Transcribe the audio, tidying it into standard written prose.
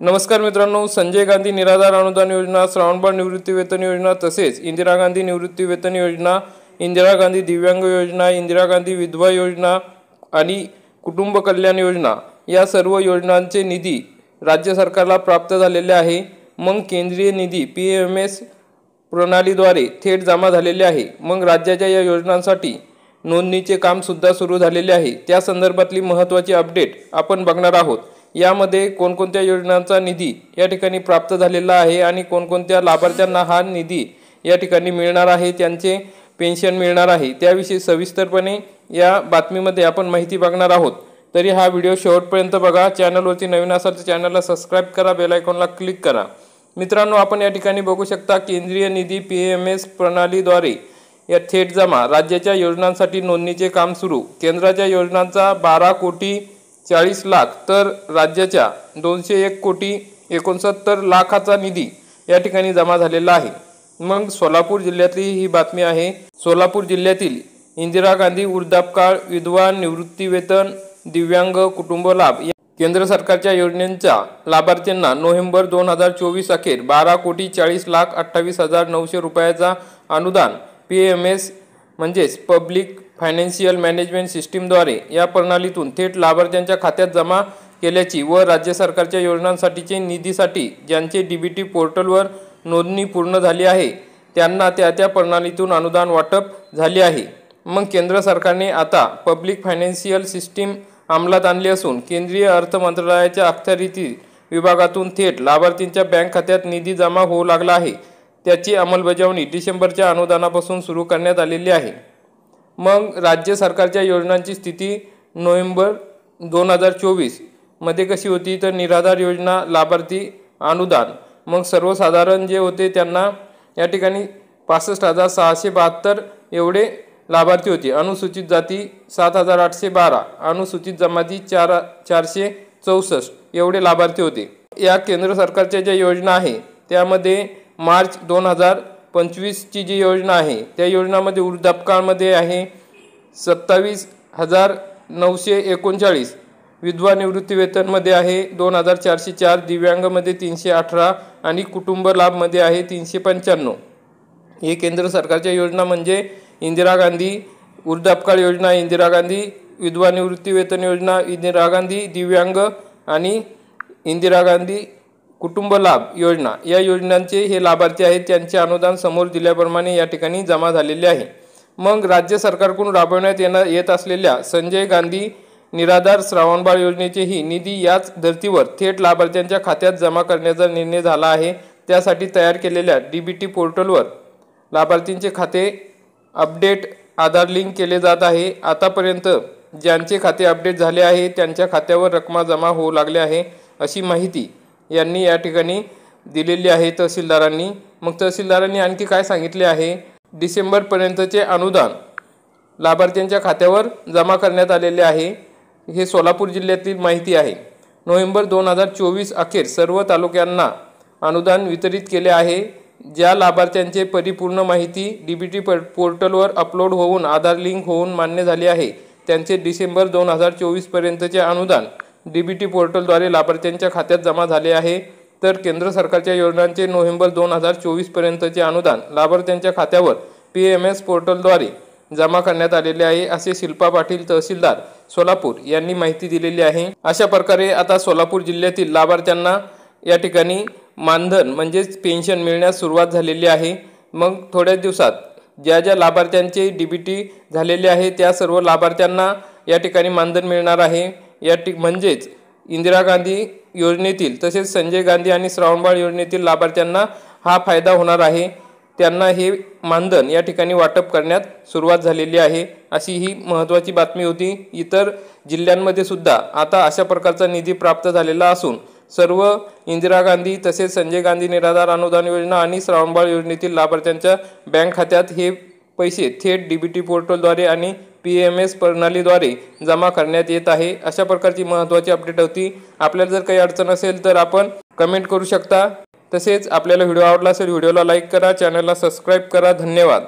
नमस्कार मित्रांनो, संजय गांधी निराधार अनुदान योजना, श्रावणबाळ निवृत्ती वेतन योजना, तसेच इंदिरा गांधी निवृत्ती वेतन योजना, इंदिरा गांधी दिव्यांग योजना, इंदिरा गांधी विधवा योजना आणि कुटुंब कल्याण योजना या सर्व योजनांचे निधी राज्य सरकारला प्राप्त झालेले आहे। मग केंद्रीय निधी PMS प्रणालीद्वारे थेट जमा झालेले आहे। मग राज्याच्या या योजनांसाठी नोंदणीचे काम सुद्धा सुरू झालेले आहे। त्या संदर्भातली महत्त्वाची अपडेट आपण बघणार आहोत। यामध्ये कोणकोणत्या योजनांचा निधी या ठिकाणी प्राप्त झालेला आहे आणि कोणकोणत्या लाभार्थ्यांना हा निधी या ठिकाणी मिळणार आहे, त्यांचे पेन्शन मिळणार आहे, त्याविषयी सविस्तरपणे या बातमीमध्ये आपण माहिती बघणार आहोत। तरी हा व्हिडिओ शेवटपर्यंत बघा। चॅनलवरती नवीन असाल तर चॅनलला सबस्क्राइब करा, बेल आयकॉनला क्लिक करा। मित्रांनो, आपण या ठिकाणी बघू शकता केंद्रीय निधी PMS प्रणालीद्वारे या थेट जमा राज्याच्या योजनांसाठी नोंदणीचे काम सुरू। केंद्राच्या योजनांचा 12,40,00,000 तर राज्याच्या 201,69,00,000चा निधी या ठिकाणी जमा झालेला आहे। मग सोलापूर जिल्ह्यातली ही बातमी आहे। सोलापूर जिल्ह्यातील इंदिरा गांधी वृद्धापकाळ, विधवा निवृत्ती वेतन, दिव्यांग कुटुंब लाभ केंद्र सरकारच्या योजनेच्या लाभार्थ्यांना नोव्हेंबर 2024 अखेर 12,40,28,900 रुपयाचा अनुदान PMS म्हणजेच पब्लिक फायनान्शियल मॅनेजमेंट सिस्टीमद्वारे या प्रणालीतून थेट लाभार्थ्यांच्या खात्यात जमा केल्याची व राज्य सरकारच्या योजनांसाठीचे निधीसाठी ज्यांचे DBT पोर्टलवर नोंदणी पूर्ण झाली आहे त्यांना त्या प्रणालीतून अनुदान वाटप झाले आहे। मग केंद्र सरकारने आता पब्लिक फायनान्शियल सिस्टीम अंमलात आणली असून केंद्रीय अर्थ मंत्रालयाच्या अखत्यारीतील विभागातून थेट लाभार्थींच्या बँक खात्यात निधी जमा होऊ लागला आहे। त्याची अंमलबजावणी डिसेंबरच्या अनुदानापासून सुरू करण्यात आलेली आहे। मग राज्य सरकारच्या योजनांची स्थिती नोव्हेंबर 2024 मध्ये कशी होती तर निराधार योजना लाभार्थी अनुदान मग सर्वसाधारण जे होते त्यांना या ठिकाणी 65,672 एवढे लाभार्थी होते। अनुसूचित जाती 7,812, अनुसूचित जमाती 464 एवढे लाभार्थी होते। या केंद्र सरकारच्या ज्या योजना आहे त्यामध्ये मार्च 2025 ची जी योजना आहे त्या योजनामध्ये वृद्धापकाळमध्ये आहे 27,939, विधवा निवृत्ती वेतनमध्ये आहे 2,404, दिव्यांगमध्ये 318 आणि कुटुंब लाभमध्ये आहे 395। हे केंद्र सरकारच्या योजना म्हणजे इंदिरा गांधी वृद्धापकाळ योजना, इंदिरा गांधी विधवा निवृत्ती वेतन योजना, इंदिरा गांधी दिव्यांग आणि इंदिरा गांधी कुटुंब लाभ योजना या योजनांचे हे लाभार्थी आहेत। त्यांचे अनुदान समोर दिल्याप्रमाणे या ठिकाणी जमा झालेले आहे। मग राज्य सरकारकडून राबवण्यात येत असलेल्या संजय गांधी निराधार श्रावणबाळ योजनेचेही निधी याच धर्तीवर थेट लाभार्थ्यांच्या खात्यात जमा करण्याचा निर्णय झाला आहे। त्यासाठी तयार केलेल्या DBT पोर्टलवर लाभार्थींचे खाते अपडेट आधार लिंक केले जात आहे। आतापर्यंत ज्यांचे खाते अपडेट झाले आहे त्यांच्या खात्यावर रक्कम जमा होऊ लागले आहे अशी माहिती यांनी या ठिकाणी दिलेली आहे तहसीलदारांनी। मग तहसीलदारांनी आणखी काय सांगितले आहे, डिसेंबर पर्यंतचे अनुदान लाभार्थ्यांच्या खात्यावर जमा करण्यात आलेले आहे। हे सोलापूर जिल्ह्यातील माहिती आहे। नोव्हेंबर 2024 अखेर सर्व तालुक्यांना अनुदान वितरित केले आहे। ज्या लाभार्थ्यांचे परिपूर्ण माहिती DBT पोर्टलवर अपलोड होऊन आधार लिंक होऊन मान्य झाली आहे त्यांचे डिसेंबर 2024 पर्यंतचे अनुदान DBT पोर्टलद्वारे लाभार्थ्यांच्या खात्यात जमा झाले आहे। तर केंद्र सरकारच्या योजनांचे नोव्हेंबर 2024 पर्यंतचे अनुदान लाभार्थ्यांच्या खात्यावर PMS पोर्टलद्वारे जमा करण्यात आलेले आहे असे शिल्पा पाटील तहसीलदार सोलापूर यांनी माहिती दिलेली आहे। अशा प्रकारे आता सोलापूर जिल्ह्यातील लाभार्थ्यांना या ठिकाणी मानधन म्हणजेच पेन्शन मिळण्यास सुरुवात झालेली आहे। मग थोड्याच दिवसात ज्या लाभार्थ्यांचे DBT झालेले आहे त्या सर्व लाभार्थ्यांना या ठिकाणी मानधन मिळणार आहे। म्हणजेच इंदिरा गांधी योजनेतील तसेच संजय गांधी आणि श्रावणबाळ योजनेतील लाभार्थ्यांना हा फायदा होणार आहे। त्यांना हे मानधन या ठिकाणी वाटप करण्यात सुरुवात झालेली आहे अशी ही महत्त्वाची बातमी होती। इतर जिल्ह्यांमध्ये सुद्धा आता अशा प्रकारचा निधी प्राप्त झालेला असून सर्व इंदिरा गांधी तसेच संजय गांधी निराधार अनुदान योजना आणि श्रावणबाळ योजनेतील लाभार्थ्यांच्या बँक खात्यात हे पैसे थेट DBT पोर्टलद्वारे आणि PMS प्रणालीद्वारे जमा करण्यात येत आहे। अशा प्रकारची महत्त्वाची अपडेट होती। आपल्याला जर काही अडचण असेल तर आपण कमेंट करू शकता। तसेच आपल्याला व्हिडिओ आवडला असेल व्हिडिओला लाईक करा, चॅनलला सबस्क्राइब करा। धन्यवाद।